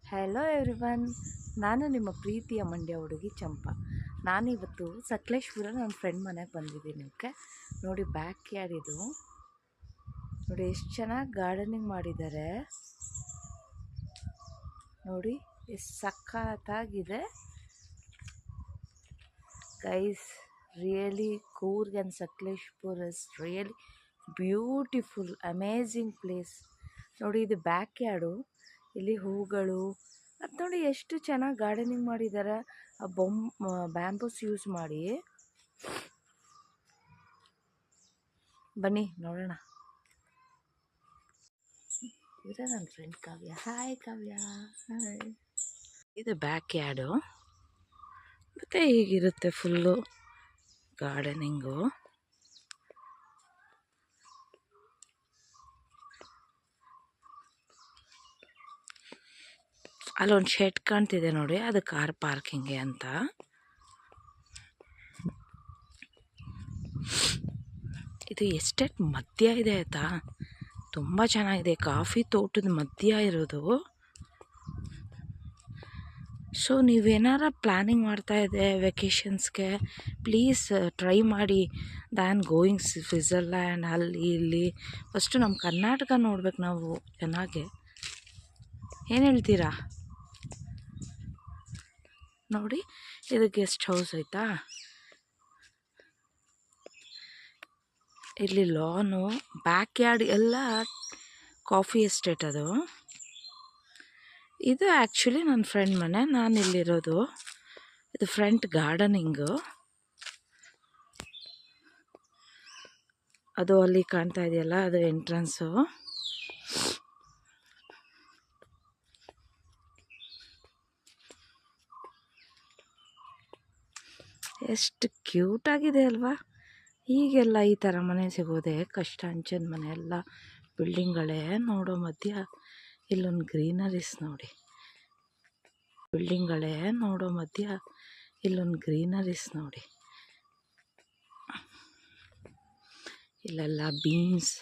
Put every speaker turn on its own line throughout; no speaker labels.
Hello everyone, ನಾನು ನಿಮ್ಮ ಪ್ರೀತಿಯ ಮಂಡ್ಯ ಹುಡುಗಿ ಚಂಪಾ. ನಾನಿವತ್ತು ಸಕಲೇಶ್ಪುರ ನನ್ನ ಫ್ರೆಂಡ್ ಮನೆಗೆ ಬಂದಿದ್ದೀನಿ. ಓಕೆ, ನೋಡಿ ಬ್ಯಾಕ್ ಯಾರ್ಡ್ ಇದು. ನೋಡಿ ಎಷ್ಟು ಚೆನ್ನಾಗಿ ಗಾರ್ಡನಿಂಗ್ ಮಾಡಿದ್ದಾರೆ. ನೋಡಿ ಎಷ್ಟು ಸಖತ್ತಾಗಿದೆ guys. Really Coorg and Sakleshpur is really beautiful amazing place. ನೋಡಿ ಇದು ಬ್ಯಾಕ್ ಯಾರ್ಡು. ಇಲ್ಲಿ ಹೂಗಳು ಅದು ನೋಡಿ ಎಷ್ಟು ಚೆನ್ನಾಗಿ ಗಾರ್ಡನಿಂಗ್ ಮಾಡಿದ್ದಾರೆ. ಆ ಬ್ಯಾಂಬೂಸ್ ಯೂಸ್ ಮಾಡಿ. ಬನ್ನಿ ನೋಡೋಣ. ಇವರೇ ನನ್ನ ಫ್ರೆಂಡ್ ಕಾವ್ಯ. ಹಾಯ್ ಕಾವ್ಯ. ಹಾಯ್. ಇದು ಬ್ಯಾಕ್ ಯಾರ್ಡು. ಮತ್ತು ಹೀಗಿರುತ್ತೆ ಫುಲ್ಲು ಗಾರ್ಡನಿಂಗು. ಅಲ್ಲೊಂದು ಶೆಡ್ ಕಾಣ್ತಿದೆ ನೋಡಿ, ಅದು ಕಾರ್ ಪಾರ್ಕಿಂಗ್ಗೆ ಅಂತ. ಇದು ಎಸ್ಟೇಟ್ ಮಧ್ಯ ಇದೆ ಆಯಿತಾ, ತುಂಬ ಚೆನ್ನಾಗಿದೆ. ಕಾಫಿ ತೋಟದ ಮಧ್ಯ ಇರೋದು. ಸೊ ನೀವೇನಾರ ಪ್ಲ್ಯಾನಿಂಗ್ ಮಾಡ್ತಾಯಿದ್ದೆ ವೆಕೇಷನ್ಸ್ಗೆ, ಪ್ಲೀಸ್ ಟ್ರೈ ಮಾಡಿ ದ್ಯಾನ್ ಗೋಯಿಂಗ್ ಸ್ವಿಟ್ಜರ್ಲ್ಯಾಂಡ್ ಅಲ್ಲಿ ಇಲ್ಲಿ. ಫಸ್ಟು ನಮ್ಮ ಕರ್ನಾಟಕ ನೋಡ್ಬೇಕು ನಾವು ಚೆನ್ನಾಗೆ. ಏನು ಹೇಳ್ತೀರಾ? ನೋಡಿ ಇದು ಗೆಸ್ಟ್ ಹೌಸ್ ಆಯಿತಾ. ಇಲ್ಲಿ ಲಾನು, ಬ್ಯಾಕ್ ಯಾರ್ಡ್ ಎಲ್ಲ ಕಾಫಿ ಎಸ್ಟೇಟ್ ಅದು. ಇದು ಆ್ಯಕ್ಚುಲಿ ನನ್ನ ಫ್ರೆಂಡ್ ಮನೆ, ನಾನು ಇಲ್ಲಿರೋದು. ಇದು ಫ್ರಂಟ್ ಗಾರ್ಡನಿಂಗು. ಅದು ಅಲ್ಲಿ ಕಾಣ್ತಾ ಇದೆಯಲ್ಲ, ಅದು ಎಂಟ್ರೆನ್ಸು. ಎಷ್ಟು ಕ್ಯೂಟಾಗಿದೆ ಅಲ್ವಾ. ಈಗೆಲ್ಲ ಈ ಥರ ಮನೆ ಸಿಗೋದೆ ಕಷ್ಟ. ಅಂಚನ ಮನೆ ಎಲ್ಲ ಬಿಲ್ಡಿಂಗ್ಗಳೇ ನೋಡೋ ಮಧ್ಯ ಇಲ್ಲೊಂದು ಗ್ರೀನರೀಸ್ ನೋಡಿ. ಬಿಲ್ಡಿಂಗ್ಗಳೇ ನೋಡೋ ಮಧ್ಯ ಇಲ್ಲೊಂದು ಗ್ರೀನರೀಸ್ ನೋಡಿ. ಇಲ್ಲೆಲ್ಲ ಬೀನ್ಸ್,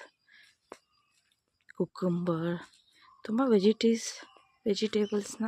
ಕುಕ್ಕುಂಬರ್, ತುಂಬ ವೆಜಿಟೇಬಲ್ಸ್ನ